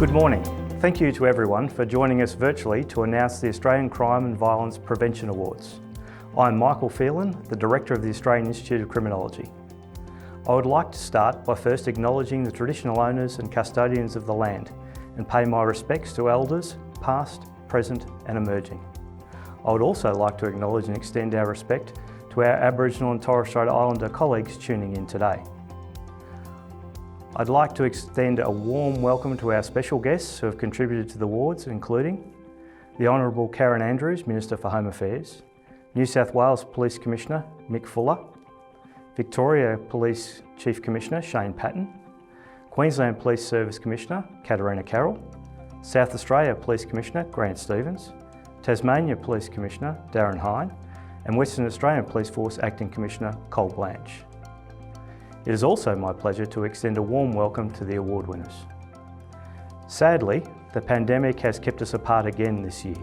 Good morning. Thank you to everyone for joining us virtually to announce the Australian Crime and Violence Prevention Awards. I'm Michael Phelan, the Director of the Australian Institute of Criminology. I would like to start by first acknowledging the traditional owners and custodians of the land and pay my respects to elders, past, present and emerging. I would also like to acknowledge and extend our respect to our Aboriginal and Torres Strait Islander colleagues tuning in today. I'd like to extend a warm welcome to our special guests who have contributed to the awards, including the Honourable Karen Andrews, Minister for Home Affairs, New South Wales Police Commissioner Mick Fuller, Victoria Police Chief Commissioner Shane Patton, Queensland Police Service Commissioner Katarina Carroll, South Australia Police Commissioner Grant Stevens, Tasmania Police Commissioner Darren Hine, and Western Australian Police Force Acting Commissioner Cole Blanche. It is also my pleasure to extend a warm welcome to the award winners. Sadly, the pandemic has kept us apart again this year.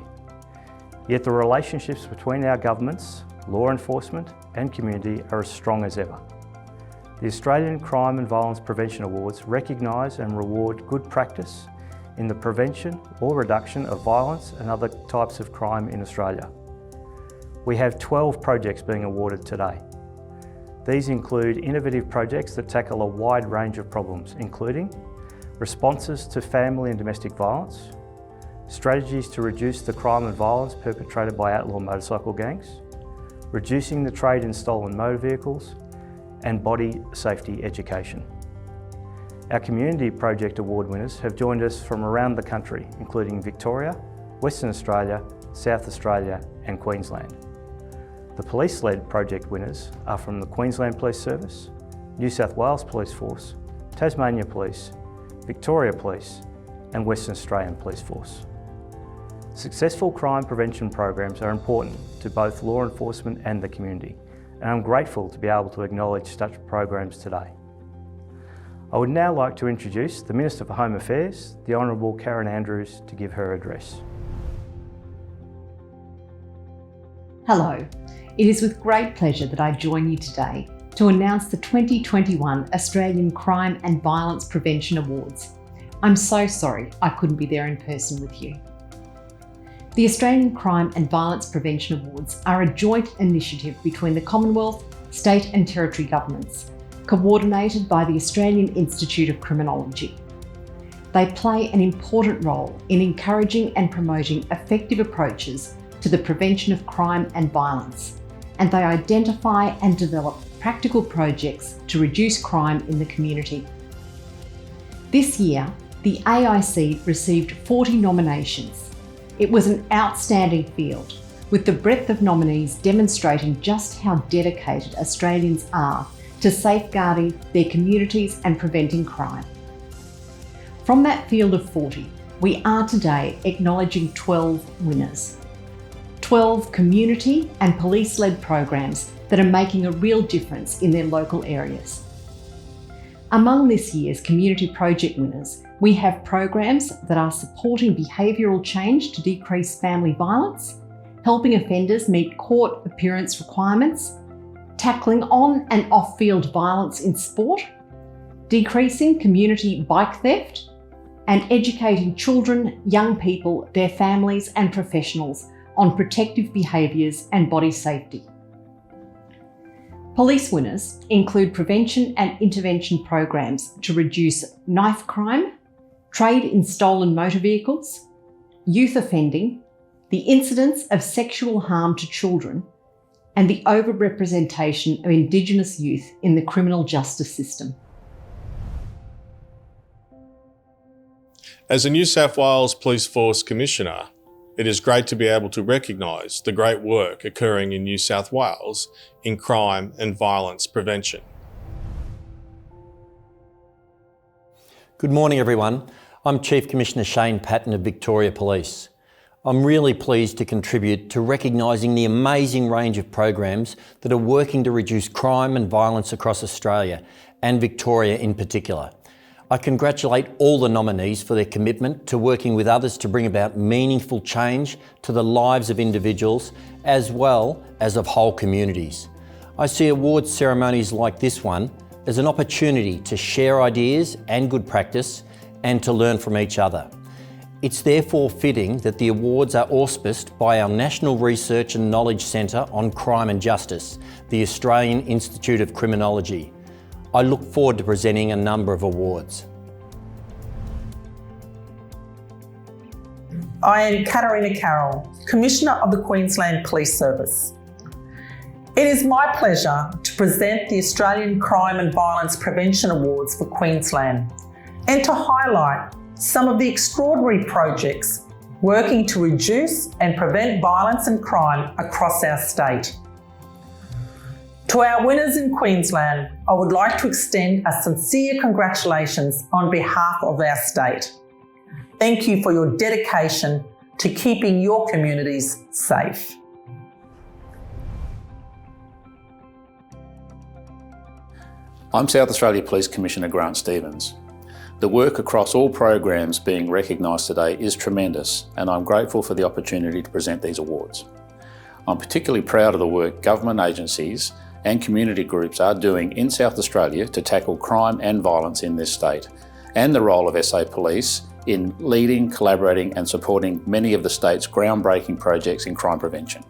Yet the relationships between our governments, law enforcement and community are as strong as ever. The Australian Crime and Violence Prevention Awards recognise and reward good practice in the prevention or reduction of violence and other types of crime in Australia. We have 12 projects being awarded today. These include innovative projects that tackle a wide range of problems, including responses to family and domestic violence, strategies to reduce the crime and violence perpetrated by outlaw motorcycle gangs, reducing the trade in stolen motor vehicles, and body safety education. Our Community Project Award winners have joined us from around the country, including Victoria, Western Australia, South Australia and Queensland. The police-led project winners are from the Queensland Police Service, New South Wales Police Force, Tasmania Police, Victoria Police and Western Australian Police Force. Successful crime prevention programs are important to both law enforcement and the community, and I'm grateful to be able to acknowledge such programs today. I would now like to introduce the Minister for Home Affairs, the Honourable Karen Andrews, to give her address. Hello. It is with great pleasure that I join you today to announce the 2021 Australian Crime and Violence Prevention Awards. I'm so sorry I couldn't be there in person with you. The Australian Crime and Violence Prevention Awards are a joint initiative between the Commonwealth, state and territory governments, coordinated by the Australian Institute of Criminology. They play an important role in encouraging and promoting effective approaches to the prevention of crime and violence, and they identify and develop practical projects to reduce crime in the community. This year, the AIC received 40 nominations. It was an outstanding field, with the breadth of nominees demonstrating just how dedicated Australians are to safeguarding their communities and preventing crime. From that field of 40, we are today acknowledging 12 winners. 12 community and police-led programs that are making a real difference in their local areas. Among this year's community project winners, we have programs that are supporting behavioural change to decrease family violence, helping offenders meet court appearance requirements, tackling on and off-field violence in sport, decreasing community bike theft, and educating children, young people, their families and professionals on protective behaviours and body safety. Police winners include prevention and intervention programs to reduce knife crime, trade in stolen motor vehicles, youth offending, the incidence of sexual harm to children, and the overrepresentation of Indigenous youth in the criminal justice system. As a New South Wales Police Force Commissioner, it is great to be able to recognise the great work occurring in New South Wales in crime and violence prevention. Good morning everyone. I'm Chief Commissioner Shane Patton of Victoria Police. I'm really pleased to contribute to recognising the amazing range of programs that are working to reduce crime and violence across Australia, and Victoria in particular. I congratulate all the nominees for their commitment to working with others to bring about meaningful change to the lives of individuals as well as of whole communities. I see awards ceremonies like this one as an opportunity to share ideas and good practice and to learn from each other. It's therefore fitting that the awards are auspiced by our National Research and Knowledge Centre on Crime and Justice, the Australian Institute of Criminology. I look forward to presenting a number of awards. I am Katarina Carroll, Commissioner of the Queensland Police Service. It is my pleasure to present the Australian Crime and Violence Prevention Awards for Queensland and to highlight some of the extraordinary projects working to reduce and prevent violence and crime across our state. To our winners in Queensland, I would like to extend a sincere congratulations on behalf of our state. Thank you for your dedication to keeping your communities safe. I'm South Australia Police Commissioner Grant Stevens. The work across all programs being recognised today is tremendous, and I'm grateful for the opportunity to present these awards. I'm particularly proud of the work government agencies and community groups are doing in South Australia to tackle crime and violence in this state, and the role of SA Police in leading, collaborating and supporting many of the state's groundbreaking projects in crime prevention.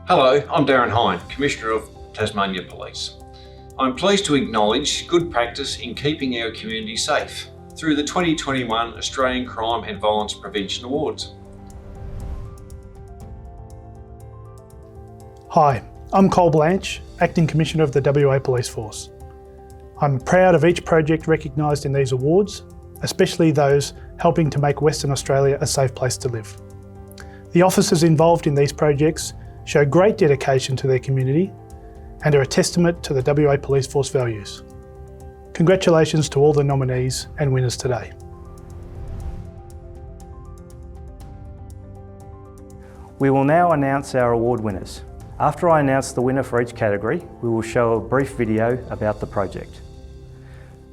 Hello, I'm Darren Hine, Commissioner of Tasmania Police. I'm pleased to acknowledge good practice in keeping our community safe through the 2021 Australian Crime and Violence Prevention Awards. Hi, I'm Cole Blanche, Acting Commissioner of the WA Police Force. I'm proud of each project recognised in these awards, especially those helping to make Western Australia a safe place to live. The officers involved in these projects show great dedication to their community and are a testament to the WA Police Force values. Congratulations to all the nominees and winners today. We will now announce our award winners. After I announce the winner for each category, we will show a brief video about the project.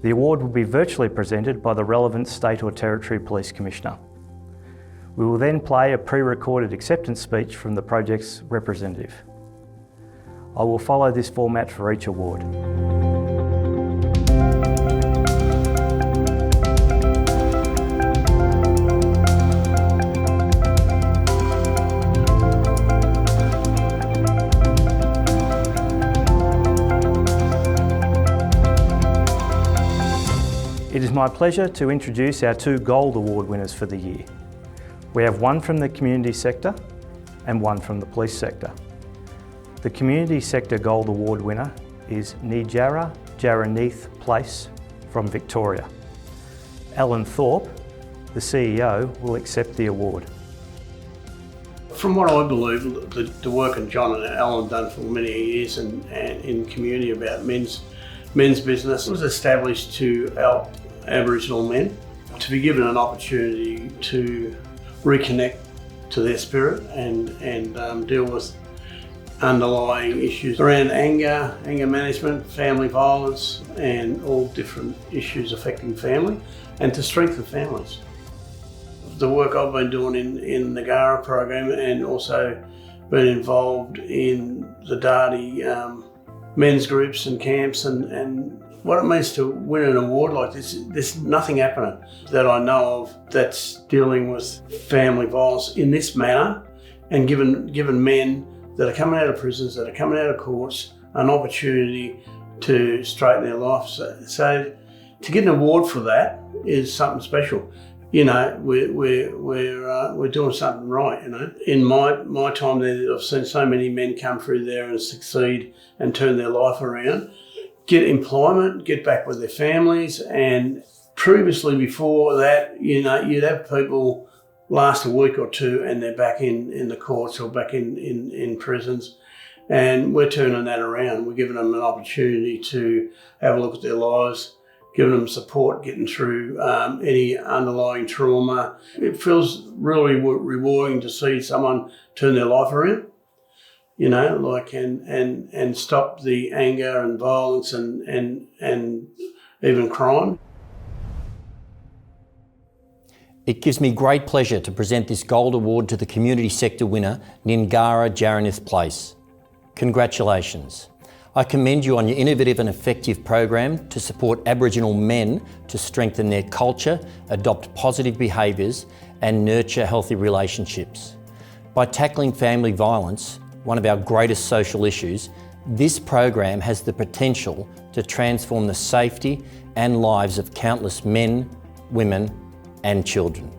The award will be virtually presented by the relevant state or territory police commissioner. We will then play a pre-recorded acceptance speech from the project's representative. I will follow this format for each award. It is my pleasure to introduce our two Gold Award winners for the year. We have one from the community sector and one from the police sector. The Community Sector Gold Award winner is Ngarra, Jarranounith Place from Victoria. Alan Thorpe, the CEO, will accept the award. From what I believe, the work that John and Alan done for many years and in community about men's business was established to help Aboriginal men to be given an opportunity to reconnect to their spirit and deal with underlying issues around anger management, family violence and all different issues affecting family and to strengthen families. The work I've been doing in the Ngarra program and also been involved in the Dardi men's groups and camps and what it means to win an award like this, there's nothing happening that I know of that's dealing with family violence in this manner and given men that are coming out of prisons, that are coming out of courts, an opportunity to straighten their life. So to get an award for that is something special. You know, we're doing something right, you know. In my time there, I've seen so many men come through there and succeed and turn their life around, get employment, get back with their families. And previously before that, you know, you'd have people last a week or two and they're back in the courts or back in prisons. And we're turning that around. We're giving them an opportunity to have a look at their lives, giving them support, getting through any underlying trauma. It feels really rewarding to see someone turn their life around, you know, like and stop the anger and violence and even crime. It gives me great pleasure to present this Gold Award to the Community Sector winner, Ngarra, Jarranounith Place. Congratulations. I commend you on your innovative and effective program to support Aboriginal men to strengthen their culture, adopt positive behaviours and nurture healthy relationships. By tackling family violence, one of our greatest social issues, this program has the potential to transform the safety and lives of countless men, women and children.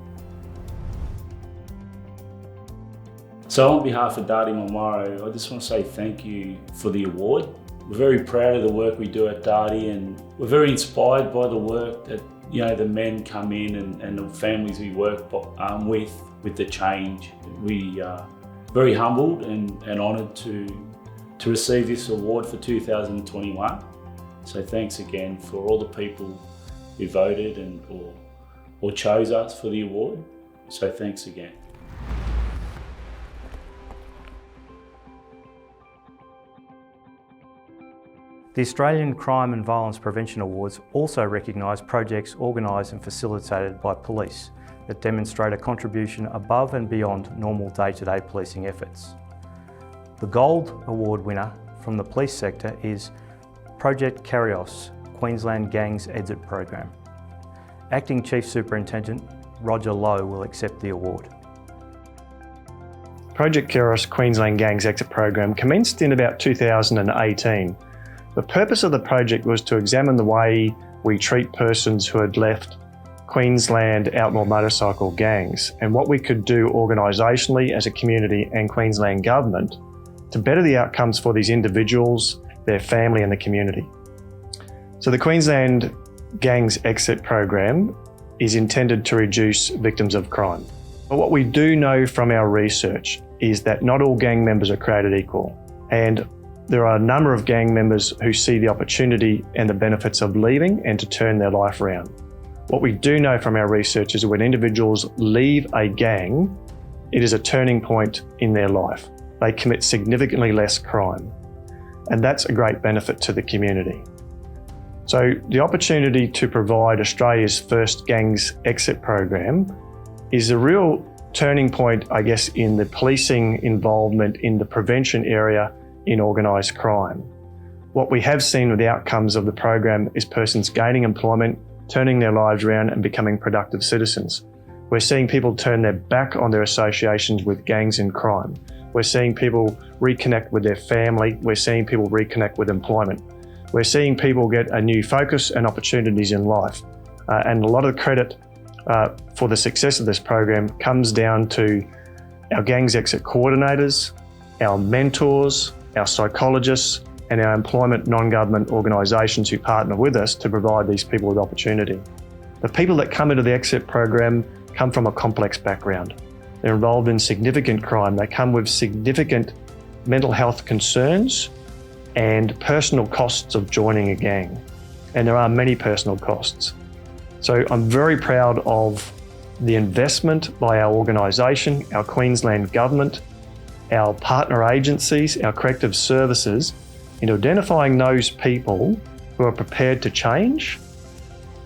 So on behalf of Dardi Munwurro, I just want to say thank you for the award. We're very proud of the work we do at Dardi, and we're very inspired by the work that the men come in and the families we work with the change. We are very humbled and honoured to receive this award for 2021. So thanks again for all the people who voted or chose us for the award. So thanks again. The Australian Crime and Violence Prevention Awards also recognise projects organised and facilitated by police that demonstrate a contribution above and beyond normal day-to-day policing efforts. The Gold Award winner from the police sector is Project Kairos, Queensland Gangs Exit Program. Acting Chief Superintendent Roger Lowe will accept the award. Project Kairos Queensland Gangs Exit Program commenced in about 2018. The purpose of the project was to examine the way we treat persons who had left Queensland outlaw motorcycle gangs and what we could do organisationally as a community and Queensland Government to better the outcomes for these individuals, their family and the community. So the Queensland Gangs Exit Program is intended to reduce victims of crime. But what we do know from our research is that not all gang members are created equal, and there are a number of gang members who see the opportunity and the benefits of leaving and to turn their life around. What we do know from our research is that when individuals leave a gang, it is a turning point in their life. They commit significantly less crime, and that's a great benefit to the community. So the opportunity to provide Australia's first gangs exit program is a real turning point, I guess, in the policing involvement in the prevention area in organised crime. What we have seen with the outcomes of the program is persons gaining employment, turning their lives around and becoming productive citizens. We're seeing people turn their back on their associations with gangs and crime. We're seeing people reconnect with their family. We're seeing people reconnect with employment. We're seeing people get a new focus and opportunities in life. And a lot of the credit for the success of this program comes down to our gangs exit coordinators, our mentors, our psychologists and our employment non-government organisations who partner with us to provide these people with opportunity. The people that come into the exit program come from a complex background. They're involved in significant crime. They come with significant mental health concerns and personal costs of joining a gang. And there are many personal costs. So I'm very proud of the investment by our organisation, our Queensland Government, our partner agencies, our corrective services, in identifying those people who are prepared to change,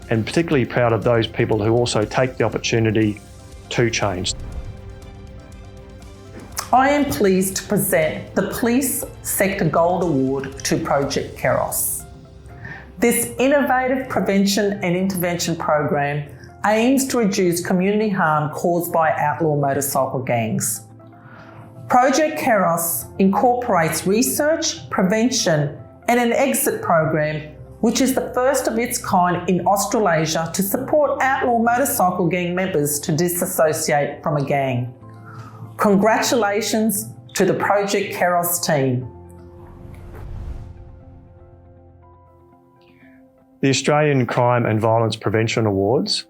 and particularly proud of those people who also take the opportunity to change. I am pleased to present the Police Sector Gold Award to Project Kairos. This innovative prevention and intervention program aims to reduce community harm caused by outlaw motorcycle gangs. Project Kairos incorporates research, prevention and an exit program which is the first of its kind in Australasia to support outlaw motorcycle gang members to disassociate from a gang. Congratulations to the Project Kairos team. The Australian Crime and Violence Prevention Awards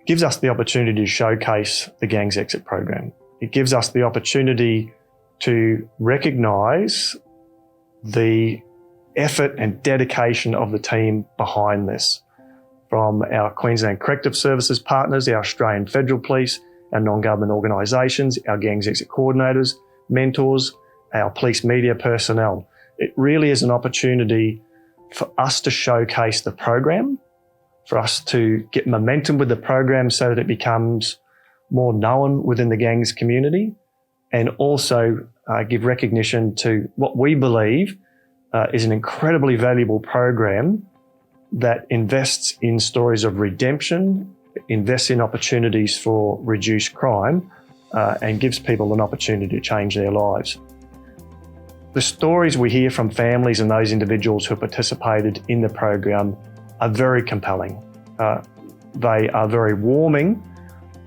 gives us the opportunity to showcase the Gangs Exit Program. It gives us the opportunity to recognise the effort and dedication of the team behind this, from our Queensland Corrective Services partners, our Australian Federal Police, our non-government organisations, our Gangs Exit coordinators, mentors, our police media personnel. It really is an opportunity for us to showcase the program, for us to get momentum with the program so that it becomes more known within the gangs community, and also give recognition to what we believe is an incredibly valuable program that invests in stories of redemption, invests in opportunities for reduced crime, and gives people an opportunity to change their lives. The stories we hear from families and those individuals who participated in the program are very compelling. They are very warming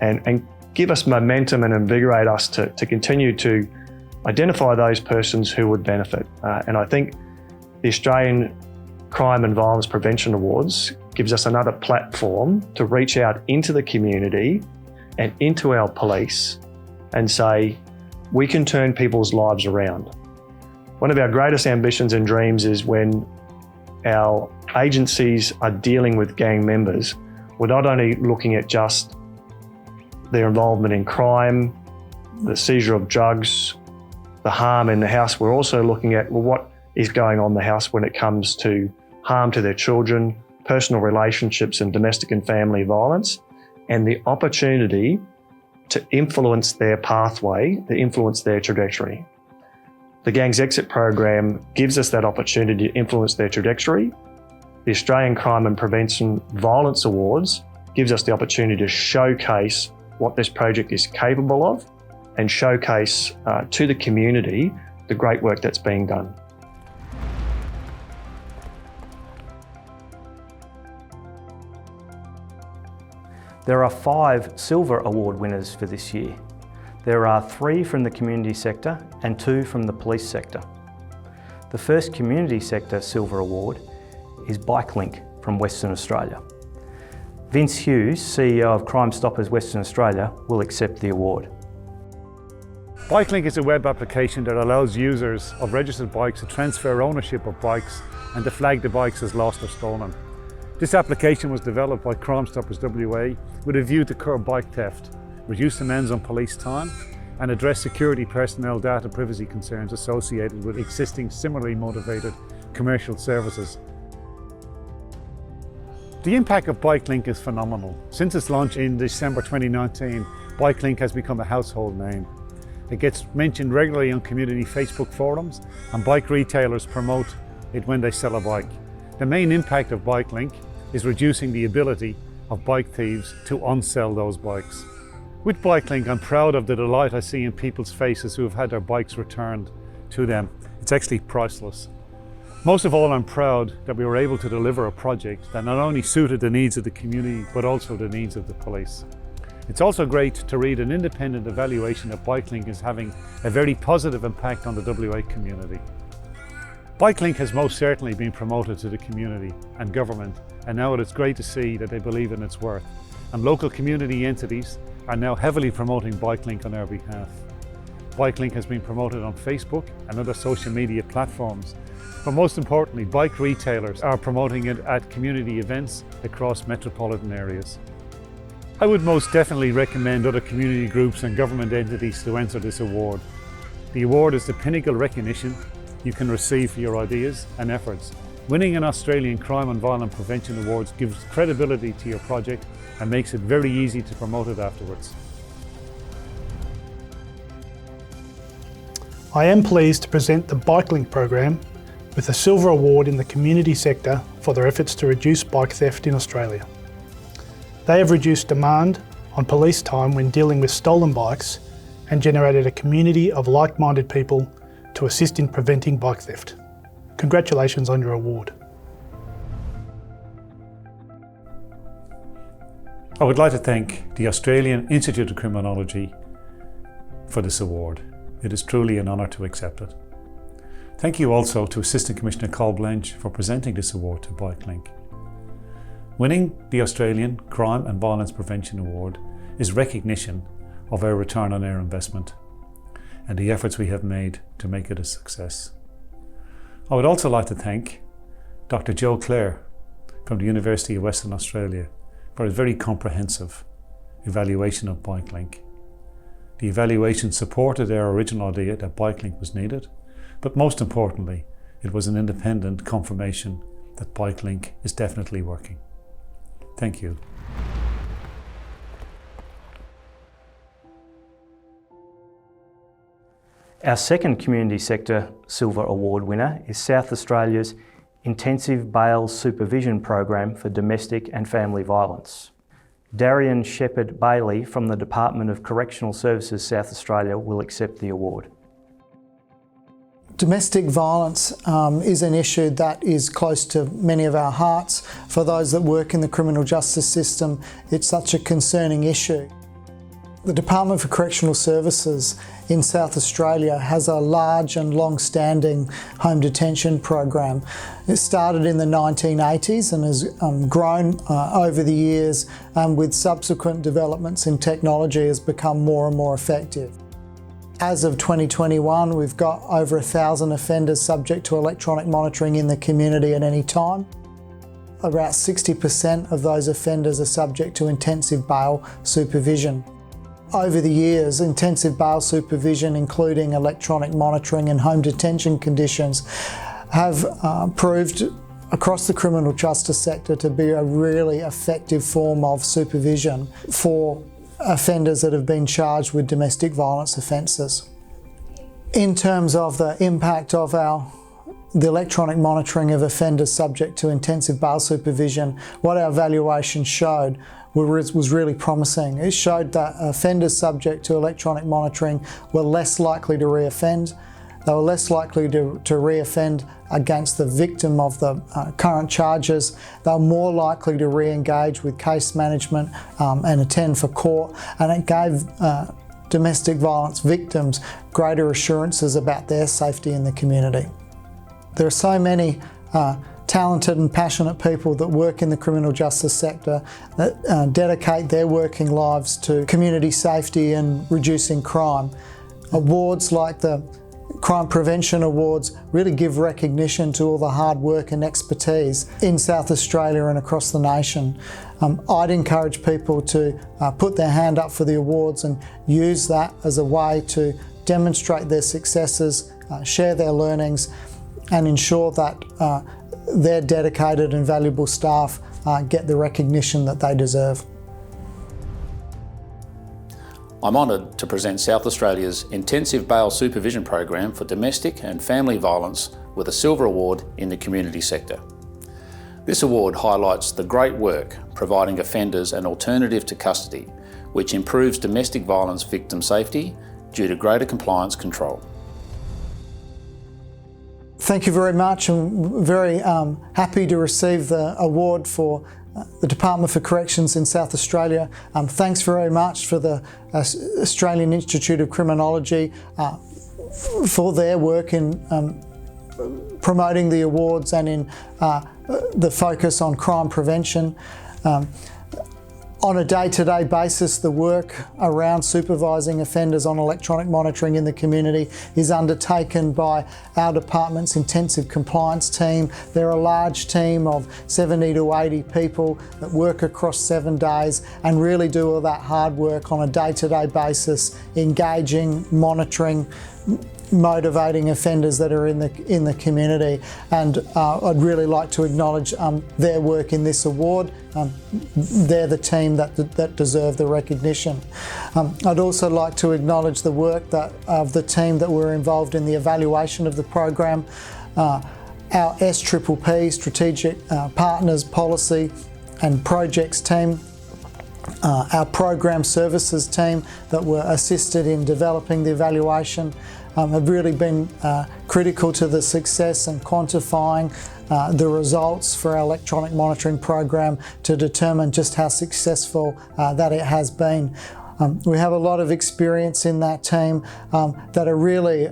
and give us momentum and invigorate us to continue to identify those persons who would benefit. And I think the Australian Crime and Violence Prevention Awards gives us another platform to reach out into the community and into our police and say, we can turn people's lives around. One of our greatest ambitions and dreams is when our agencies are dealing with gang members, we're not only looking at just their involvement in crime, the seizure of drugs, the harm in the house, we're also looking at, well, what is going on in the house when it comes to harm to their children, personal relationships and domestic and family violence, and the opportunity to influence their pathway, to influence their trajectory. The Gangs Exit program gives us that opportunity to influence their trajectory. The Australian Crime and Prevention Violence Awards gives us the opportunity to showcase what this project is capable of and showcase to the community the great work that's being done. There are 5 Silver Award winners for this year. There are 3 from the community sector and 2 from the police sector. The first community sector Silver Award is Bikelinc from Western Australia. Vince Hughes, CEO of Crime Stoppers Western Australia, will accept the award. Bikelinc is a web application that allows users of registered bikes to transfer ownership of bikes and to flag the bikes as lost or stolen. This application was developed by Crime Stoppers WA with a view to curb bike theft, reduce demands on police time, and address security personnel data privacy concerns associated with existing similarly motivated commercial services. The impact of Bikelinc is phenomenal. Since its launch in December 2019, Bikelinc has become a household name. It gets mentioned regularly on community Facebook forums, and bike retailers promote it when they sell a bike. The main impact of Bikelinc is reducing the ability of bike thieves to unsell those bikes. With Bikelinc, I'm proud of the delight I see in people's faces who have had their bikes returned to them. It's actually priceless. Most of all, I'm proud that we were able to deliver a project that not only suited the needs of the community, but also the needs of the police. It's also great to read an independent evaluation that Bikelinc is having a very positive impact on the WA community. Bikelinc has most certainly been promoted to the community and government, and now it's great to see that they believe in its worth. And local community entities are now heavily promoting Bikelinc on our behalf. Bikelinc has been promoted on Facebook and other social media platforms, but most importantly, bike retailers are promoting it at community events across metropolitan areas. I would most definitely recommend other community groups and government entities to enter this award. The award is the pinnacle recognition you can receive for your ideas and efforts. Winning an Australian Crime and Violence Prevention Awards gives credibility to your project and makes it very easy to promote it afterwards. I am pleased to present the Bikelinc program with a Silver Award in the community sector for their efforts to reduce bike theft in Australia. They have reduced demand on police time when dealing with stolen bikes and generated a community of like-minded people to assist in preventing bike theft. Congratulations on your award. I would like to thank the Australian Institute of Criminology for this award. It is truly an honour to accept it. Thank you also to Assistant Commissioner Cole Blanche for presenting this award to Bikelinc. Winning the Australian Crime and Violence Prevention Award is recognition of our return on our investment and the efforts we have made to make it a success. I would also like to thank Dr. Joe Clare from the University of Western Australia for a very comprehensive evaluation of Bikelinc. The evaluation supported our original idea that Bikelinc was needed, but most importantly, it was an independent confirmation that Bikelinc is definitely working. Thank you. Our second community sector Silver Award winner is South Australia's Intensive Bail Supervision Program for Domestic and Family Violence. Darian Shepherd-Bailey from the Department of Correctional Services South Australia will accept the award. Domestic violence is an issue that is close to many of our hearts. For those that work in the criminal justice system, it's such a concerning issue. The Department for Correctional Services in South Australia has a large and long-standing home detention program. It started in the 1980s and has grown over the years, and with subsequent developments in technology has become more and more effective. As of 2021, we've got over 1,000 offenders subject to electronic monitoring in the community at any time. About 60% of those offenders are subject to intensive bail supervision. Over the years, intensive bail supervision, including electronic monitoring and home detention conditions, have proved across the criminal justice sector to be a really effective form of supervision for offenders that have been charged with domestic violence offences. In terms of the impact of the electronic monitoring of offenders subject to intensive bail supervision, what our evaluation showed was really promising. It showed that offenders subject to electronic monitoring were less likely to reoffend. They were less likely to reoffend against the victim of the current charges. They were more likely to re-engage with case management and attend for court, and it gave domestic violence victims greater assurances about their safety in the community. There are so many talented and passionate people that work in the criminal justice sector that dedicate their working lives to community safety and reducing crime. Awards like the Crime Prevention Awards really give recognition to all the hard work and expertise in South Australia and across the nation. I'd encourage people to put their hand up for the awards and use that as a way to demonstrate their successes, share their learnings, and ensure that their dedicated and valuable staff get the recognition that they deserve. I'm honoured to present South Australia's Intensive Bail Supervision Program for Domestic and Family Violence with a Silver Award in the community sector. This award highlights the great work providing offenders an alternative to custody, which improves domestic violence victim safety due to greater compliance control. Thank you very much. I'm very happy to receive the award for the Department for Corrections in South Australia. Thanks very much for the Australian Institute of Criminology for their work in promoting the awards and in the focus on crime prevention. On a day-to-day basis, the work around supervising offenders on electronic monitoring in the community is undertaken by our department's intensive compliance team. They're a large team of 70 to 80 people that work across 7 days and really do all that hard work on a day-to-day basis, engaging, monitoring, motivating offenders that are in the community, and I'd really like to acknowledge their work in this award. They're the team that deserve the recognition. I'd also like to acknowledge the work of the team that were involved in the evaluation of the program, our SPPP, Strategic Partners Policy and Projects team, our Program Services team that were assisted in developing the evaluation, have really been critical to the success and quantifying the results for our electronic monitoring program to determine just how successful that it has been. We have a lot of experience in that team that are really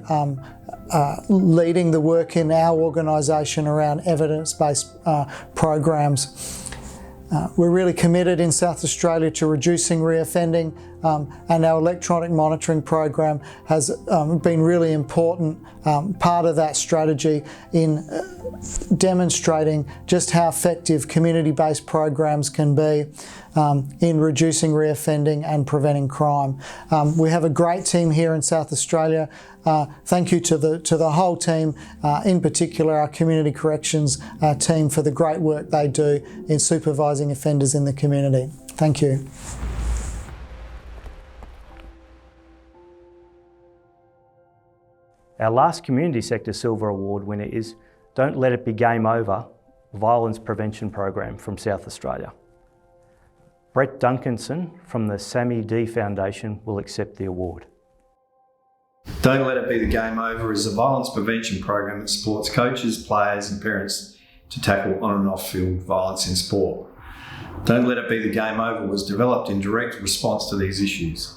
leading the work in our organisation around evidence-based programs. We're really committed in South Australia to reducing reoffending, and our electronic monitoring program has been really important part of that strategy in demonstrating just how effective community-based programs can be in reducing reoffending and preventing crime. We have a great team here in South Australia. Thank you to the whole team, in particular our community corrections team, for the great work they do in supervising offenders in the community. Thank you. Our last community sector silver award winner is Don't Let It Be Game Over, Violence Prevention Program from South Australia. Brett Duncanson from the Sammy D Foundation will accept the award. Don't Let It Be the Game Over is a violence prevention program that supports coaches, players and parents to tackle on and off field violence in sport. Don't Let It Be the Game Over was developed in direct response to these issues.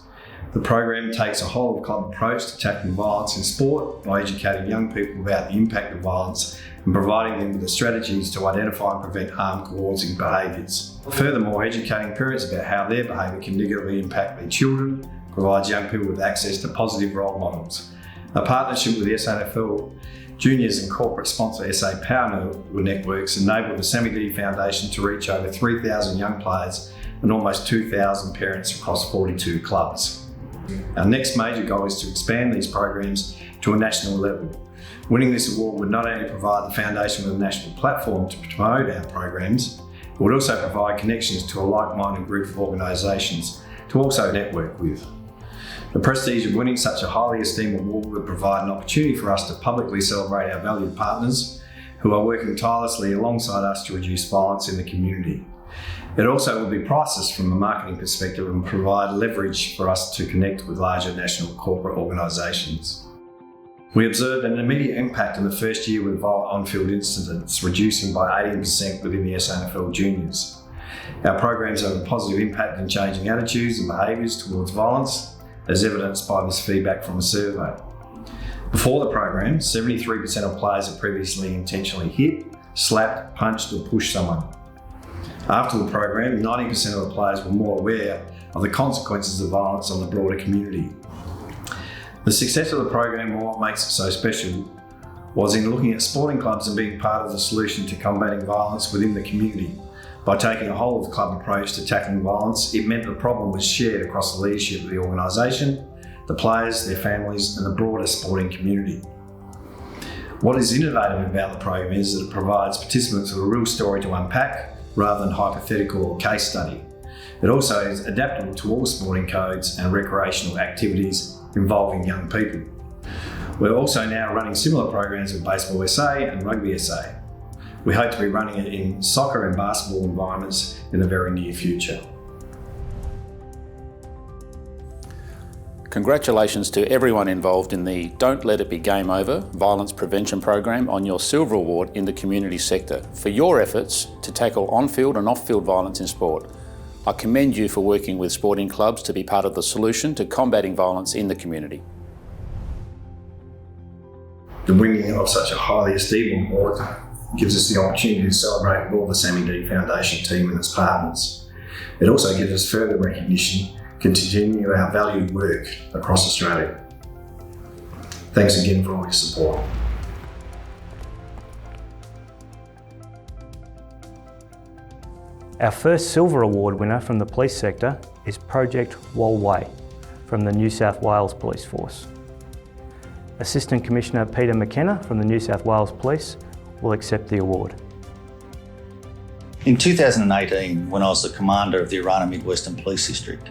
The program takes a whole of club approach to tackling violence in sport by educating young people about the impact of violence and providing them with the strategies to identify and prevent harm-causing behaviours. Furthermore, educating parents about how their behaviour can negatively impact their children provides young people with access to positive role models. A partnership with the SANFL Juniors and corporate sponsor SA Power Networks enabled the Sammy D Foundation to reach over 3,000 young players and almost 2,000 parents across 42 clubs. Our next major goal is to expand these programs to a national level. Winning this award would not only provide the foundation with a national platform to promote our programs, it would also provide connections to a like-minded group of organisations to also network with. The prestige of winning such a highly esteemed award would provide an opportunity for us to publicly celebrate our valued partners who are working tirelessly alongside us to reduce violence in the community. It also will be priceless from a marketing perspective and provide leverage for us to connect with larger national corporate organisations. We observed an immediate impact in the first year with violent on-field incidents, reducing by 18% within the SANFL Juniors. Our programs have a positive impact in changing attitudes and behaviours towards violence, as evidenced by this feedback from a survey. Before the program, 73% of players had previously intentionally hit, slapped, punched or pushed someone. After the program, 90% of the players were more aware of the consequences of violence on the broader community. The success of the program and what makes it so special was in looking at sporting clubs and being part of the solution to combating violence within the community. By taking a whole of club approach to tackling violence, it meant the problem was shared across the leadership of the organisation, the players, their families and the broader sporting community. What is innovative about the program is that it provides participants with a real story to unpack rather than hypothetical or case study. It also is adaptable to all sporting codes and recreational activities involving young people. We're also now running similar programs with Baseball SA and Rugby SA. We hope to be running it in soccer and basketball environments in the very near future. Congratulations to everyone involved in the Don't Let It Be Game Over Violence Prevention Program on your Silver Award in the community sector for your efforts to tackle on-field and off-field violence in sport. I commend you for working with sporting clubs to be part of the solution to combating violence in the community. The winning of such a highly esteemed award gives us the opportunity to celebrate with all the Sammy D Foundation team and its partners. It also gives us further recognition to continue our valued work across Australia. Thanks again for all your support. Our first silver award winner from the police sector is Project Walwaay from the New South Wales Police Force. Assistant Commissioner Peter McKenna from the New South Wales Police will accept the award. In 2018, when I was the commander of the Jarranounith Western Police District,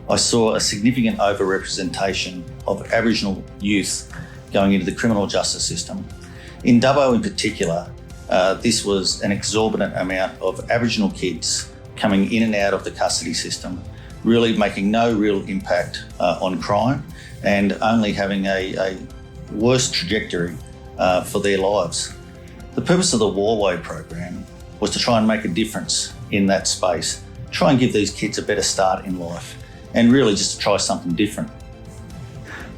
I saw a significant overrepresentation of Aboriginal youth going into the criminal justice system. In Dubbo in particular, this was an exorbitant amount of Aboriginal kids coming in and out of the custody system, really making no real impact on crime and only having a worse trajectory for their lives. The purpose of the Walwaay program was to try and make a difference in that space, try and give these kids a better start in life, and really just to try something different.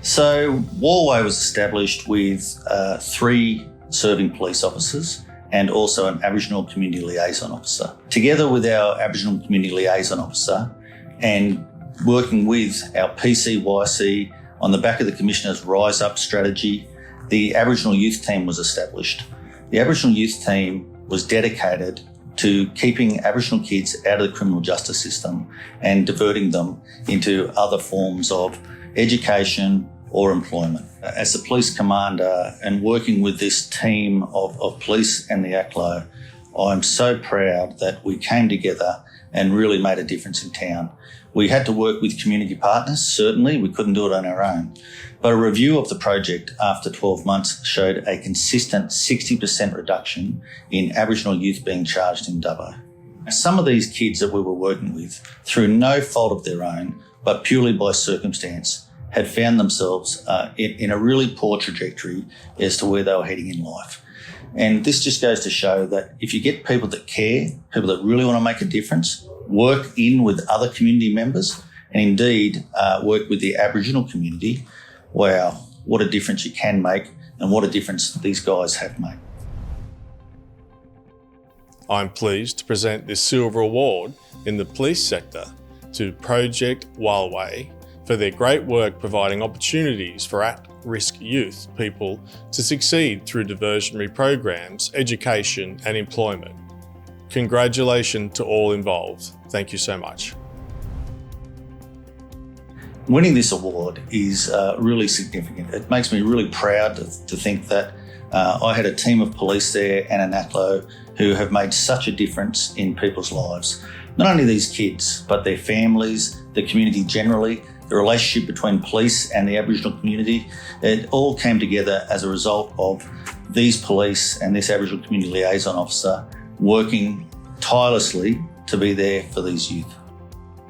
So Walwaay was established with 3 serving police officers and also an Aboriginal Community Liaison Officer. Together with our Aboriginal Community Liaison Officer and working with our PCYC on the back of the Commissioner's Rise Up strategy, the Aboriginal Youth Team was established. The Aboriginal Youth Team was dedicated to keeping Aboriginal kids out of the criminal justice system and diverting them into other forms of education or employment. As the police commander and working with this team of police and the ACLO, I'm so proud that we came together and really made a difference in town. We had to work with community partners, certainly, we couldn't do it on our own. But a review of the project after 12 months showed a consistent 60% reduction in Aboriginal youth being charged in Dubbo. Some of these kids that we were working with, through no fault of their own, but purely by circumstance, had found themselves in a really poor trajectory as to where they were heading in life. And this just goes to show that if you get people that care, people that really want to make a difference, work in with other community members, and indeed work with the Aboriginal community, wow, what a difference you can make and what a difference these guys have made. I'm pleased to present this Silver Award in the police sector to Project Walwaay for their great work providing opportunities for at-risk youth people to succeed through diversionary programs, education and employment. Congratulations to all involved. Thank you so much. Winning this award is really significant. It makes me really proud to think that I had a team of police there and an ATLO who have made such a difference in people's lives. Not only these kids, but their families, the community generally, the relationship between police and the Aboriginal community. It all came together as a result of these police and this Aboriginal community liaison officer working tirelessly to be there for these youth.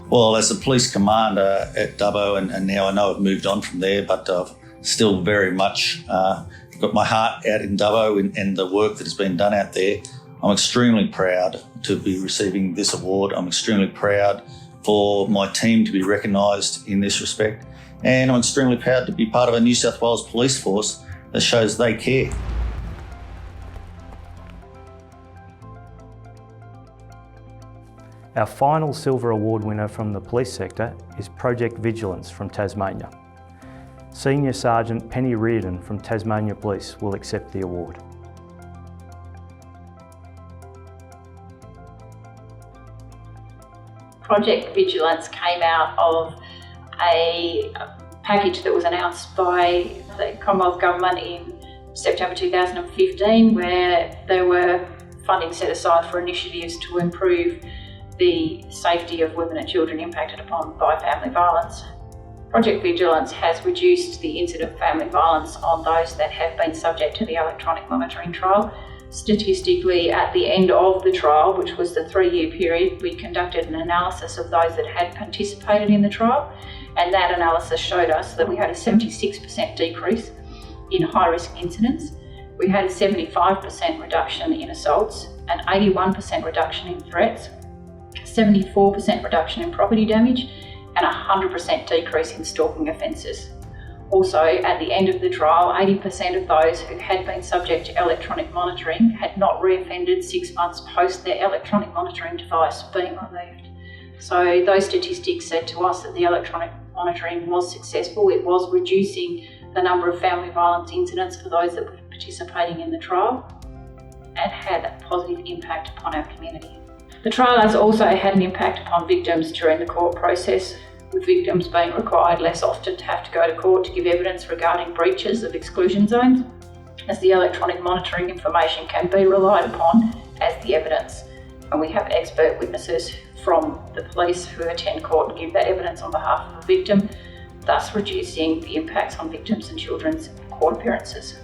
Well, as a police commander at Dubbo, and now I know I've moved on from there, but I've still very much got my heart out in Dubbo and the work that has been done out there. I'm extremely proud to be receiving this award. I'm extremely proud for my team to be recognised in this respect. And I'm extremely proud to be part of a New South Wales police force that shows they care. Our final Silver Award winner from the police sector is Project Vigilance from Tasmania. Senior Sergeant Penny Reardon from Tasmania Police will accept the award. Project Vigilance came out of a package that was announced by the Commonwealth Government in September 2015, where there were funding set aside for initiatives to improve the safety of women and children impacted upon by family violence. Project Vigilance has reduced the incident of family violence on those that have been subject to the electronic monitoring trial. Statistically, at the end of the trial, which was the 3-year period, we conducted an analysis of those that had participated in the trial, and that analysis showed us that we had a 76% decrease in high-risk incidents. We had a 75% reduction in assaults, an 81% reduction in threats, 74% reduction in property damage, and a 100% decrease in stalking offences. Also, at the end of the trial, 80% of those who had been subject to electronic monitoring had not reoffended 6 months post their electronic monitoring device being removed. So those statistics said to us that the electronic monitoring was successful. It was reducing the number of family violence incidents for those that were participating in the trial and had a positive impact upon our community. The trial has also had an impact upon victims during the court process, with victims being required less often to have to go to court to give evidence regarding breaches of exclusion zones, as the electronic monitoring information can be relied upon as the evidence. And we have expert witnesses from the police who attend court and give that evidence on behalf of the victim, thus reducing the impacts on victims and children's court appearances.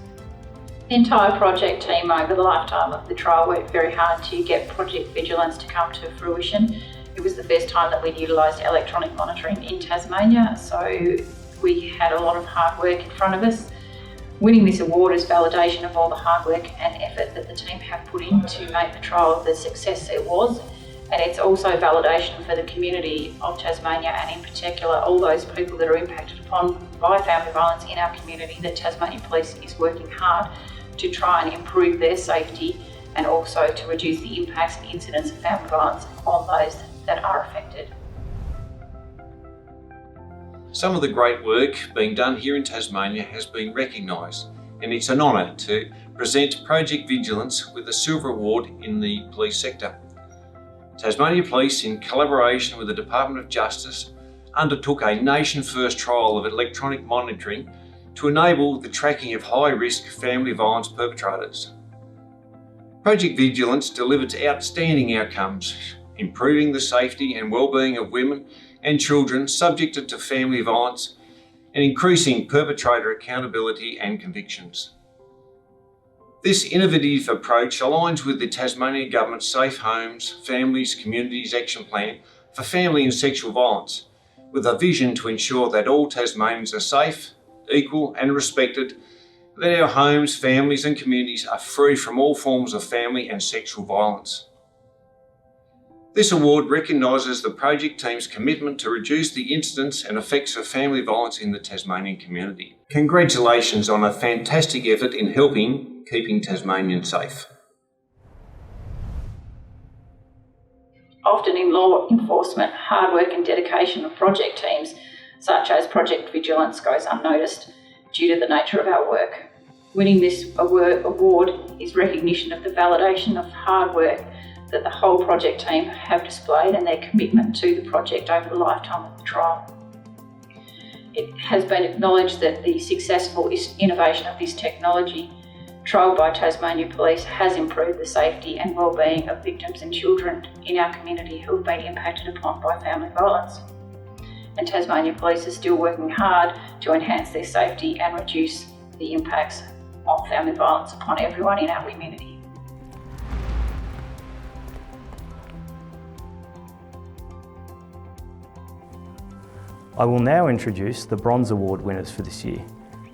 The entire project team over the lifetime of the trial worked very hard to get Project Vigilance to come to fruition. It was the first time that we'd utilised electronic monitoring in Tasmania, so we had a lot of hard work in front of us. Winning this award is validation of all the hard work and effort that the team have put in to make the trial the success it was, and it's also validation for the community of Tasmania, and in particular all those people that are impacted upon by family violence in our community, that Tasmania Police is working hard to try and improve their safety and also to reduce the impacts and incidents of family violence on those that are affected. Some of the great work being done here in Tasmania has been recognised, and it's an honour to present Project Vigilance with a Silver Award in the police sector. Tasmania Police, in collaboration with the Department of Justice, undertook a nation-first trial of electronic monitoring to enable the tracking of high-risk family violence perpetrators. Project Vigilance delivered outstanding outcomes, improving the safety and well-being of women and children subjected to family violence and increasing perpetrator accountability and convictions. This innovative approach aligns with the Tasmanian Government's Safe Homes, Families, Communities Action Plan for Family and Sexual Violence, with a vision to ensure that all Tasmanians are safe, equal and respected, that our homes, families and communities are free from all forms of family and sexual violence. This award recognises the project team's commitment to reduce the incidence and effects of family violence in the Tasmanian community. Congratulations on a fantastic effort in keeping Tasmanians safe. Often in law enforcement, hard work and dedication of project teams, such as Project Vigilance, goes unnoticed due to the nature of our work. Winning this award is recognition of the validation of hard work that the whole project team have displayed and their commitment to the project over the lifetime of the trial. It has been acknowledged that the successful innovation of this technology, trialled by Tasmania Police, has improved the safety and wellbeing of victims and children in our community who have been impacted upon by family violence. And Tasmania Police is still working hard to enhance their safety and reduce the impacts of family violence upon everyone in our community. I will now introduce the Bronze Award winners for this year.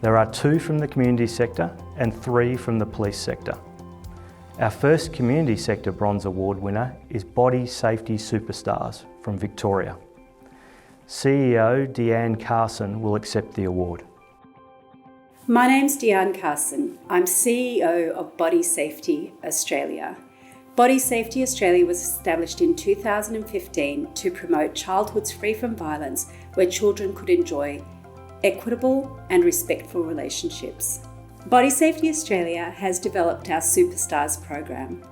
There are 2 from the community sector and 3 from the police sector. Our first community sector Bronze Award winner is Body Safety Superstars from Victoria. CEO Deanne Carson will accept the award. My name's Deanne Carson. I'm CEO of Body Safety Australia. Body Safety Australia was established in 2015 to promote childhoods free from violence, where children could enjoy equitable and respectful relationships. Body Safety Australia has developed our Superstars program.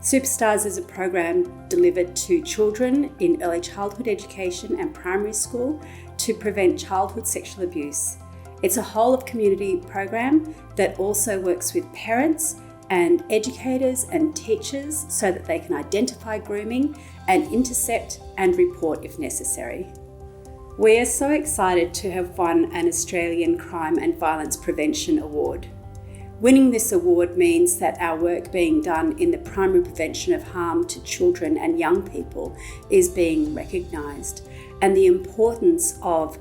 Superstars is a program delivered to children in early childhood education and primary school to prevent childhood sexual abuse. It's a whole of community program that also works with parents and educators and teachers so that they can identify grooming and intercept and report if necessary. We are so excited to have won an Australian Crime and Violence Prevention Award. Winning this award means that our work being done in the primary prevention of harm to children and young people is being recognised, and the importance of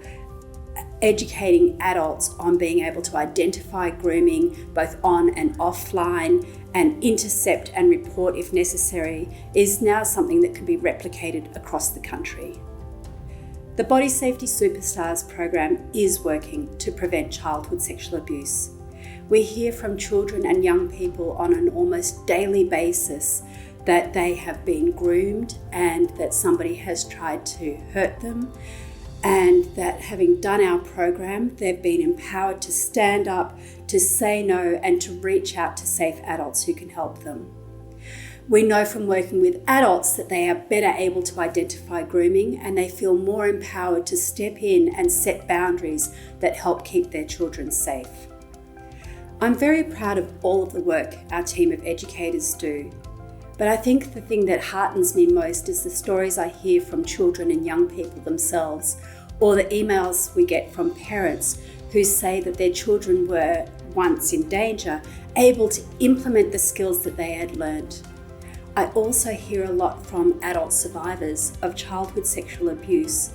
educating adults on being able to identify grooming both on and offline and intercept and report if necessary is now something that can be replicated across the country. The Body Safety Superstars program is working to prevent childhood sexual abuse. We hear from children and young people on an almost daily basis that they have been groomed and that somebody has tried to hurt them, and that having done our program, they've been empowered to stand up, to say no, and to reach out to safe adults who can help them. We know from working with adults that they are better able to identify grooming, and they feel more empowered to step in and set boundaries that help keep their children safe. I'm very proud of all of the work our team of educators do, but I think the thing that heartens me most is the stories I hear from children and young people themselves, or the emails we get from parents who say that their children were, once in danger, able to implement the skills that they had learned. I also hear a lot from adult survivors of childhood sexual abuse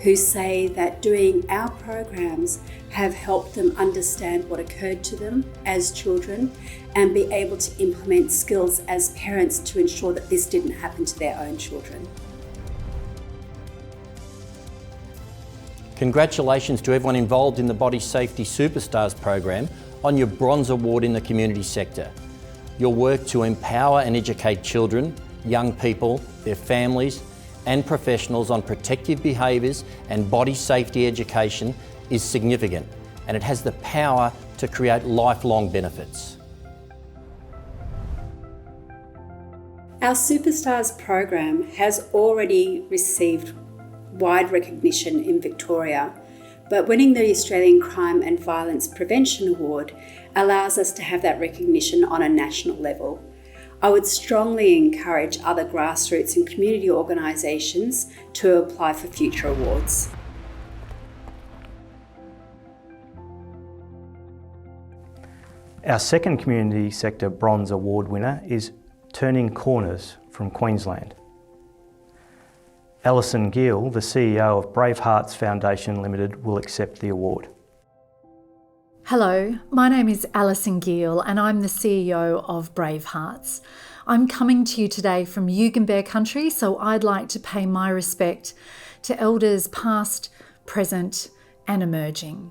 who say that doing our programs have helped them understand what occurred to them as children and be able to implement skills as parents to ensure that this didn't happen to their own children. Congratulations to everyone involved in the Body Safety Superstars program on your Bronze Award in the community sector. Your work to empower and educate children, young people, their families and professionals on protective behaviours and body safety education is significant, and it has the power to create lifelong benefits. Our Superstars program has already received wide recognition in Victoria, but winning the Australian Crime and Violence Prevention Award allows us to have that recognition on a national level. I would strongly encourage other grassroots and community organisations to apply for future awards. Our second Community Sector Bronze Award winner is Turning Corners from Queensland. Alison Gill, the CEO of Braveheart's Foundation Limited, will accept the award. Hello, my name is Alison Gill and I'm the CEO of Bravehearts. I'm coming to you today from Yugambeh country, so I'd like to pay my respect to elders past, present and emerging.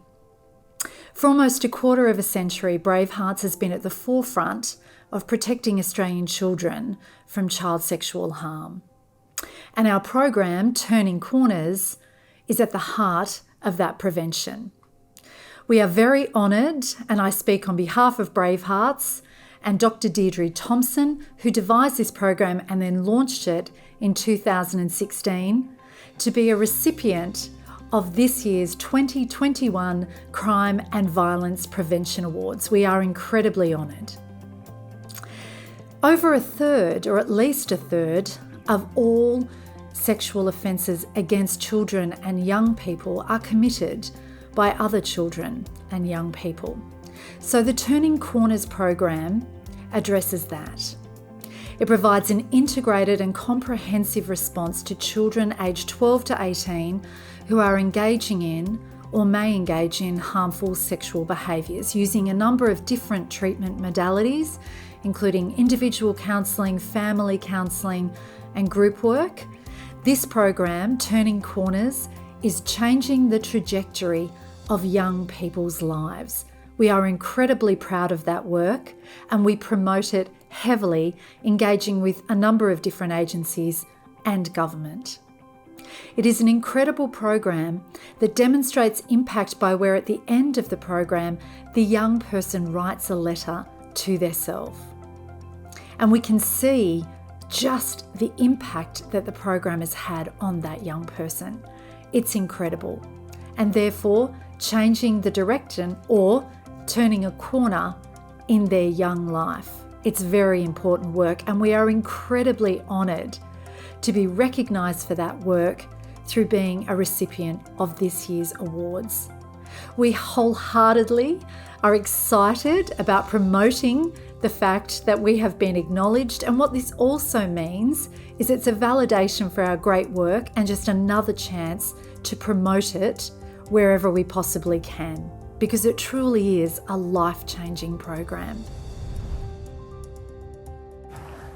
For almost a quarter of a century, Bravehearts has been at the forefront of protecting Australian children from child sexual harm. And our program, Turning Corners, is at the heart of that prevention. We are very honoured, and I speak on behalf of Bravehearts and Dr. Deirdre Thompson, who devised this program and then launched it in 2016, to be a recipient of this year's 2021 Crime and Violence Prevention Awards. We are incredibly honoured. Over a third, or at least a third, of all sexual offences against children and young people are committed by other children and young people. So the Turning Corners program addresses that. It provides an integrated and comprehensive response to children aged 12 to 18 who are engaging in or may engage in harmful sexual behaviours using a number of different treatment modalities, including individual counselling, family counselling and group work. This program, Turning Corners, is changing the trajectory of young people's lives. We are incredibly proud of that work and we promote it heavily, engaging with a number of different agencies and government. It is an incredible program that demonstrates impact by where at the end of the program, the young person writes a letter to theirself. And we can see just the impact that the program has had on that young person. It's incredible. And therefore, changing the direction or turning a corner in their young life. It's very important work and we are incredibly honoured to be recognised for that work through being a recipient of this year's awards. We wholeheartedly are excited about promoting the fact that we have been acknowledged, and what this also means is it's a validation for our great work and just another chance to promote it wherever we possibly can, because it truly is a life-changing program.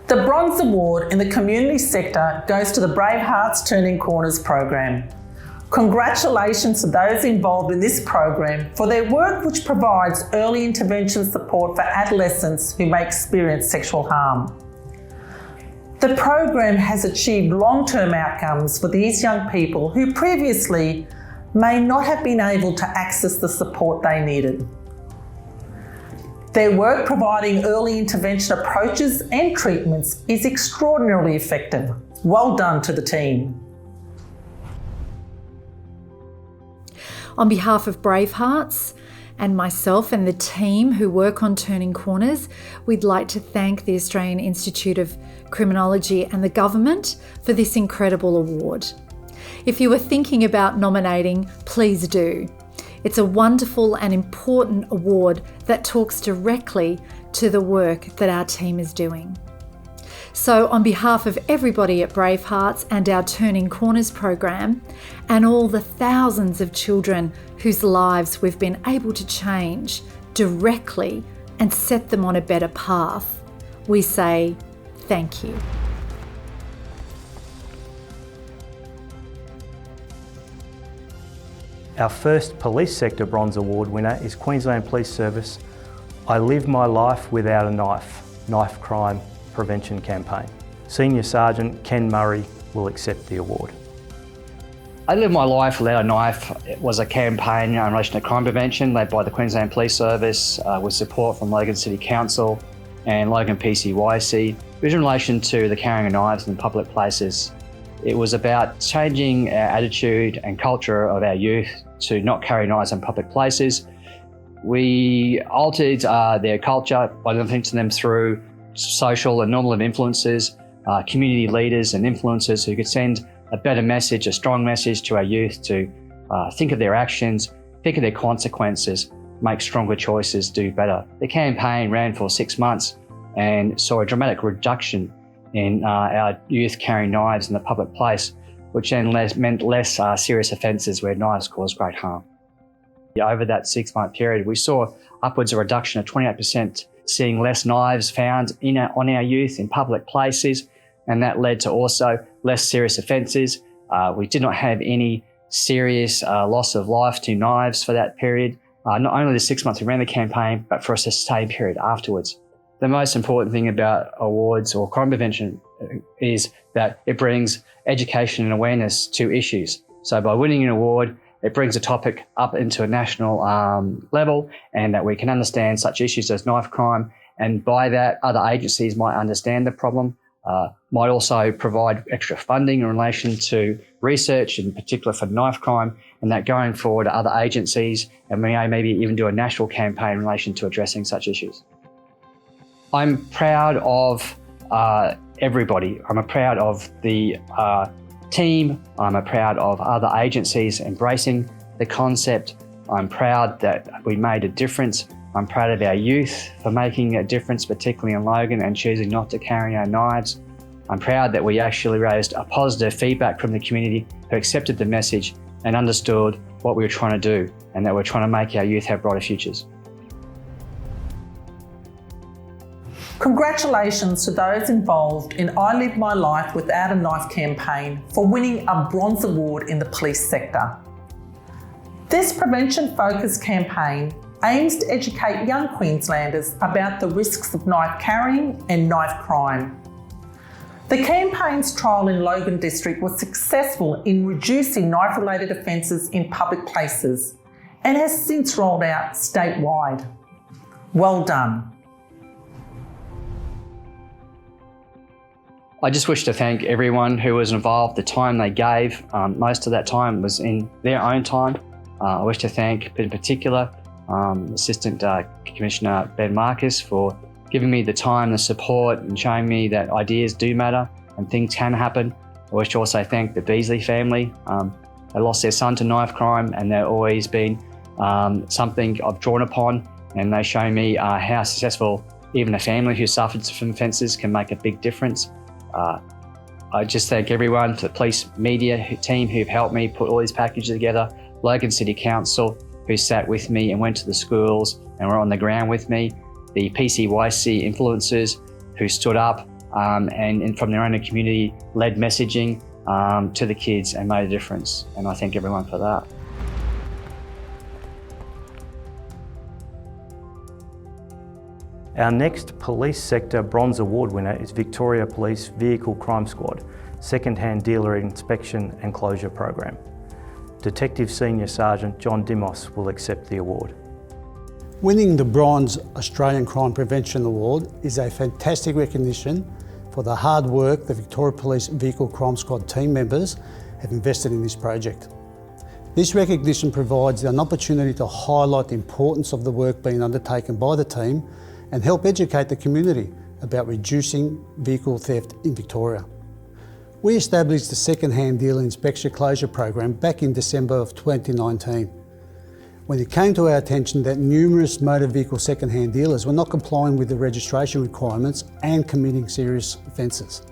The Bronze Award in the community sector goes to the Bravehearts Turning Corners program. Congratulations to those involved in this program for their work, which provides early intervention support for adolescents who may experience sexual harm. The program has achieved long-term outcomes for these young people who previously may not have been able to access the support they needed. Their work providing early intervention approaches and treatments is extraordinarily effective. Well done to the team. On behalf of Bravehearts and myself and the team who work on Turning Corners, we'd like to thank the Australian Institute of Criminology and the government for this incredible award. If you were thinking about nominating, please do. It's a wonderful and important award that talks directly to the work that our team is doing. So on behalf of everybody at Bravehearts and our Turning Corners program, and all the thousands of children whose lives we've been able to change directly and set them on a better path, we say thank you. Our first Police Sector Bronze Award winner is Queensland Police Service I Live My Life Without a Knife Crime Prevention Campaign. Senior Sergeant Ken Murray will accept the award. I Live My Life Without a Knife was a campaign in relation to crime prevention led by the Queensland Police Service with support from Logan City Council and Logan PCYC. It was in relation to the carrying of knives in public places. It was about changing our attitude and culture of our youth to not carry knives in public places. We altered their culture by linking to them through social and normative influences, community leaders and influencers who could send a better message, a strong message to our youth to think of their actions, think of their consequences, make stronger choices, do better. The campaign ran for 6 months and saw a dramatic reduction in our youth carrying knives in the public place, which then meant less serious offences where knives cause great harm. Over that 6-month period, we saw upwards a reduction of 28%, seeing less knives found on our youth in public places, and that led to also less serious offences. We did not have any serious loss of life to knives for that period, not only the 6 months we ran the campaign, but for a sustained period afterwards. The most important thing about awards or crime prevention is that it brings education and awareness to issues. So by winning an award, it brings a topic up into a national level, and that we can understand such issues as knife crime, and by that other agencies might understand the problem, might also provide extra funding in relation to research, in particular for knife crime, and that going forward other agencies and maybe even do a national campaign in relation to addressing such issues. I'm proud of everybody. I'm proud of the team. I'm proud of other agencies embracing the concept. I'm proud that we made a difference. I'm proud of our youth for making a difference, particularly in Logan, and choosing not to carry our knives. I'm proud that we actually raised a positive feedback from the community who accepted the message and understood what we were trying to do, and that we're trying to make our youth have brighter futures. Congratulations to those involved in I Live My Life Without a Knife campaign for winning a bronze award in the police sector. This prevention-focused campaign aims to educate young Queenslanders about the risks of knife carrying and knife crime. The campaign's trial in Logan District was successful in reducing knife-related offences in public places and has since rolled out statewide. Well done. I just wish to thank everyone who was involved, the time they gave. Most of that time was in their own time. I wish to thank, in particular, Assistant Commissioner Ben Marcus for giving me the time, the support, and showing me that ideas do matter and things can happen. I wish to also thank the Beasley family. They lost their son to knife crime, and they've always been something I've drawn upon, and they show me how successful even a family who suffered from offences can make a big difference. I just thank everyone, the police media team who've helped me put all these packages together, Logan City Council who sat with me and went to the schools and were on the ground with me, the PCYC influencers who stood up and from their own community led messaging to the kids and made a difference, and I thank everyone for that. Our next police sector bronze award winner is Victoria Police Vehicle Crime Squad, Second-Hand Dealer Inspection and Closure Program. Detective Senior Sergeant John Dimos will accept the award. Winning the Bronze Australian Crime Prevention Award is a fantastic recognition for the hard work the Victoria Police Vehicle Crime Squad team members have invested in this project. This recognition provides an opportunity to highlight the importance of the work being undertaken by the team and help educate the community about reducing vehicle theft in Victoria. We established the Second-Hand Dealer Inspection Closure Program back in December of 2019, when it came to our attention that numerous motor vehicle second-hand dealers were not complying with the registration requirements and committing serious offences.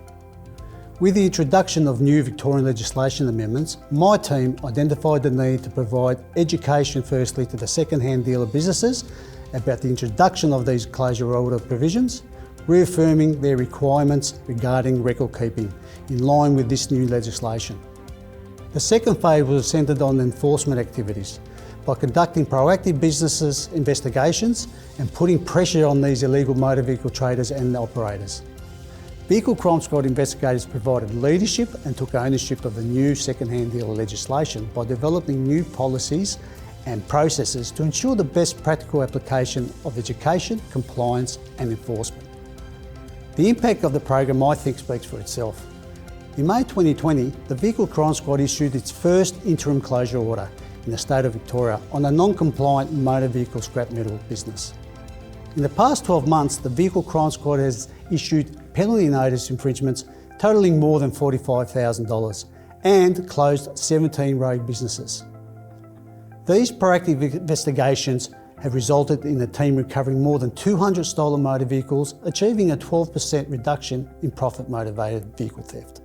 With the introduction of new Victorian legislation amendments, my team identified the need to provide education firstly to the second-hand dealer businesses about the introduction of these closure order provisions, reaffirming their requirements regarding record keeping in line with this new legislation. The second phase was centred on enforcement activities by conducting proactive businesses investigations and putting pressure on these illegal motor vehicle traders and operators. Vehicle Crime Squad investigators provided leadership and took ownership of the new second-hand dealer legislation by developing new policies and processes to ensure the best practical application of education, compliance and enforcement. The impact of the program, I think, speaks for itself. In May 2020, the Vehicle Crime Squad issued its first interim closure order in the state of Victoria on a non-compliant motor vehicle scrap metal business. In the past 12 months, the Vehicle Crime Squad has issued penalty notice infringements totalling more than $45,000 and closed 17 rogue businesses. These proactive investigations have resulted in the team recovering more than 200 stolen motor vehicles, achieving a 12% reduction in profit-motivated vehicle theft.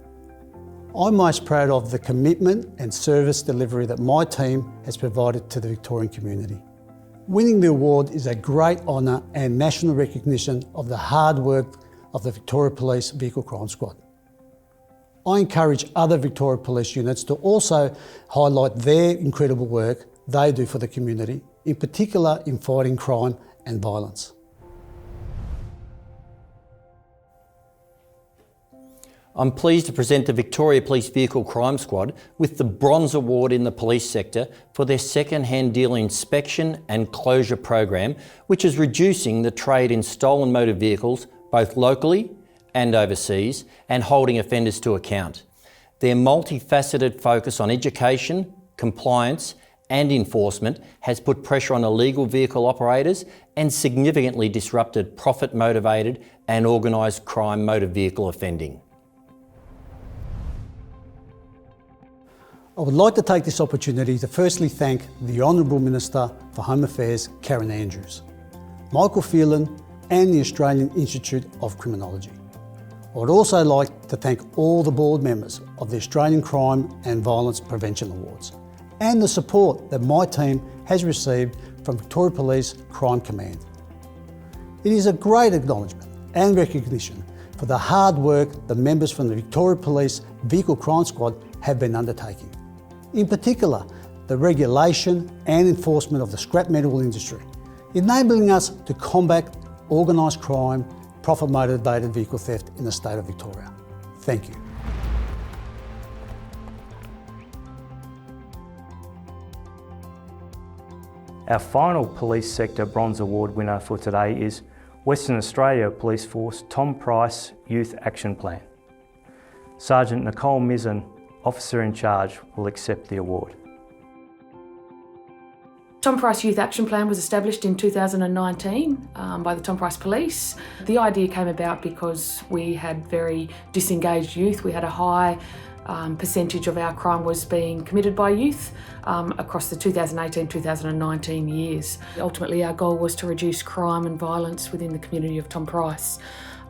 I'm most proud of the commitment and service delivery that my team has provided to the Victorian community. Winning the award is a great honour and national recognition of the hard work of the Victoria Police Vehicle Crime Squad. I encourage other Victoria Police units to also highlight their incredible work they do for the community, in particular in fighting crime and violence. I'm pleased to present the Victoria Police Vehicle Crime Squad with the Bronze Award in the police sector for their second-hand dealer inspection and closure program, which is reducing the trade in stolen motor vehicles both locally and overseas and holding offenders to account. Their multifaceted focus on education, compliance and enforcement has put pressure on illegal vehicle operators and significantly disrupted profit-motivated and organised crime motor vehicle offending. I would like to take this opportunity to firstly thank the Honourable Minister for Home Affairs, Karen Andrews, Michael Phelan and the Australian Institute of Criminology. I would also like to thank all the board members of the Australian Crime and Violence Prevention Awards and the support that my team has received from Victoria Police Crime Command. It is a great acknowledgement and recognition for the hard work the members from the Victoria Police Vehicle Crime Squad have been undertaking. In particular, the regulation and enforcement of the scrap metal industry, enabling us to combat organised crime, profit-motivated vehicle theft in the state of Victoria. Thank you. Our final Police Sector Bronze Award winner for today is Western Australia Police Force Tom Price Youth Action Plan. Sergeant Nicole Mizzen, Officer in Charge, will accept the award. Tom Price Youth Action Plan was established in 2019 by the Tom Price Police. The idea came about because we had very disengaged youth. We had a high percentage of our crime was being committed by youth across the 2018-2019 years. Ultimately, our goal was to reduce crime and violence within the community of Tom Price.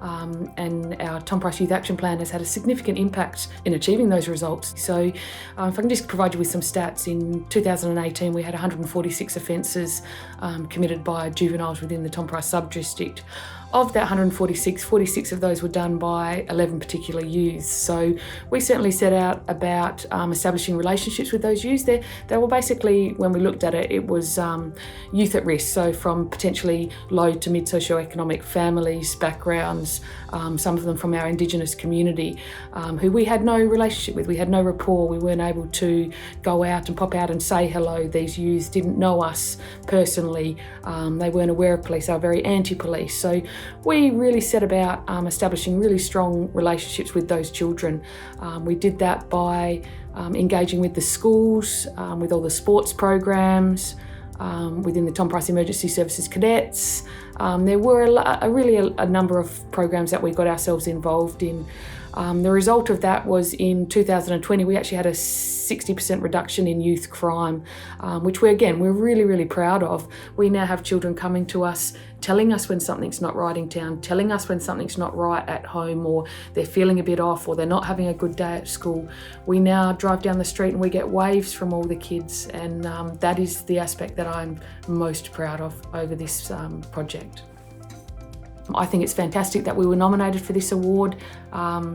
And our Tom Price Youth Action Plan has had a significant impact in achieving those results. So if I can just provide you with some stats, in 2018 we had 146 offences committed by juveniles within the Tom Price sub-district. Of that 146, 46 of those were done by 11 particular youths. So we certainly set out about establishing relationships with those youths. They were basically, when we looked at it, it was youth at risk, so from potentially low to mid socioeconomic families, backgrounds, some of them from our Indigenous community, who we had no relationship with, we had no rapport, we weren't able to go out and pop out and say hello. These youths didn't know us personally, they weren't aware of police, they were very anti-police. So we really set about establishing really strong relationships with those children. We did that by engaging with the schools, with all the sports programs, within the Tom Price Emergency Services cadets. There were a number of programs that we got ourselves involved in. The result of that was in 2020 we actually had a 60% reduction in youth crime, which we're really, really proud of. We now have children coming to us, telling us when something's not right in town, telling us when something's not right at home, or they're feeling a bit off, or they're not having a good day at school. We now drive down the street and we get waves from all the kids, and that is the aspect that I'm most proud of over this project. I think it's fantastic that we were nominated for this award.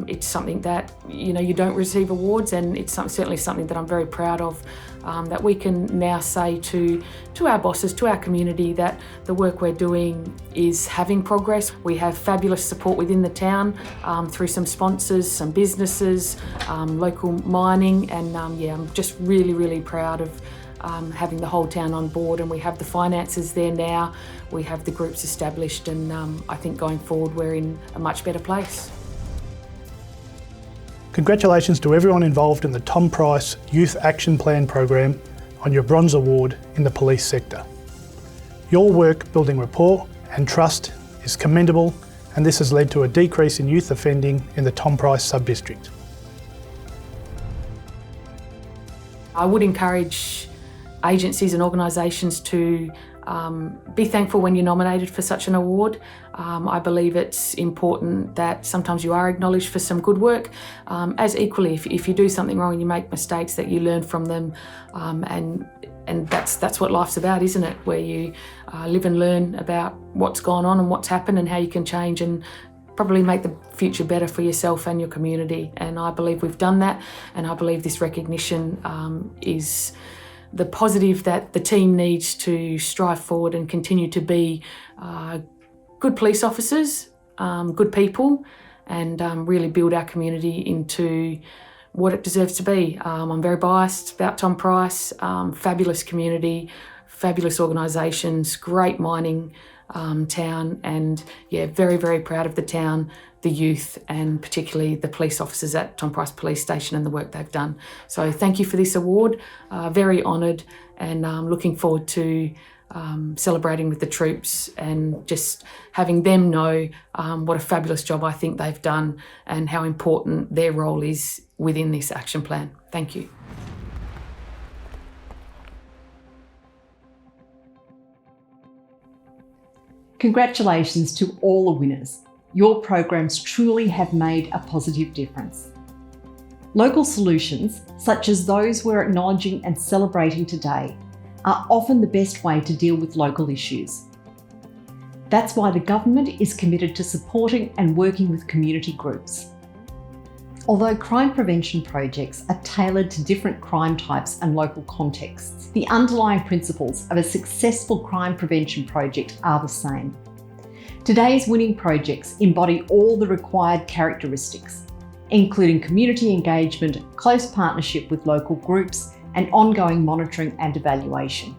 It's something that you don't receive awards, and it's certainly something that I'm very proud of, that we can now say to our bosses, to our community, that the work we're doing is having progress. We have fabulous support within the town through some sponsors, some businesses, local mining, and I'm just really, really proud of having the whole town on board, and we have the finances there now, we have the groups established, and I think going forward we're in a much better place. Congratulations to everyone involved in the Tom Price Youth Action Plan program on your Bronze Award in the police sector. Your work building rapport and trust is commendable, and this has led to a decrease in youth offending in the Tom Price sub-district. I would encourage agencies and organisations to be thankful when you're nominated for such an award. I believe it's important that sometimes you are acknowledged for some good work, as equally if you do something wrong and you make mistakes, that you learn from them, and that's what life's about, isn't it? Where you live and learn about what's gone on and what's happened and how you can change and probably make the future better for yourself and your community. And I believe we've done that, and I believe this recognition is the positive that the team needs to strive forward and continue to be good police officers, good people, and really build our community into what it deserves to be. I'm very biased about Tom Price, fabulous community, fabulous organisations, great mining town, and yeah, very, very proud of the town, the youth, and particularly the police officers at Tom Price Police Station and the work they've done. So thank you for this award, very honoured, and looking forward to celebrating with the troops and just having them know what a fabulous job I think they've done and how important their role is within this action plan. Thank you. Congratulations to all the winners. Your programs truly have made a positive difference. Local solutions, such as those we're acknowledging and celebrating today, are often the best way to deal with local issues. That's why the government is committed to supporting and working with community groups. Although crime prevention projects are tailored to different crime types and local contexts, the underlying principles of a successful crime prevention project are the same. Today's winning projects embody all the required characteristics, including community engagement, close partnership with local groups, and ongoing monitoring and evaluation.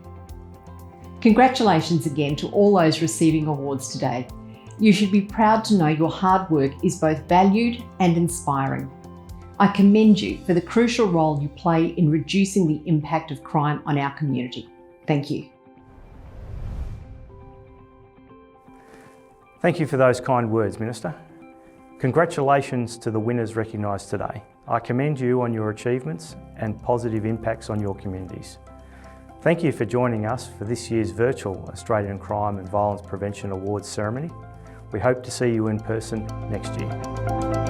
Congratulations again to all those receiving awards today. You should be proud to know your hard work is both valued and inspiring. I commend you for the crucial role you play in reducing the impact of crime on our community. Thank you. Thank you for those kind words, Minister. Congratulations to the winners recognised today. I commend you on your achievements and positive impacts on your communities. Thank you for joining us for this year's virtual Australian Crime and Violence Prevention Awards ceremony. We hope to see you in person next year.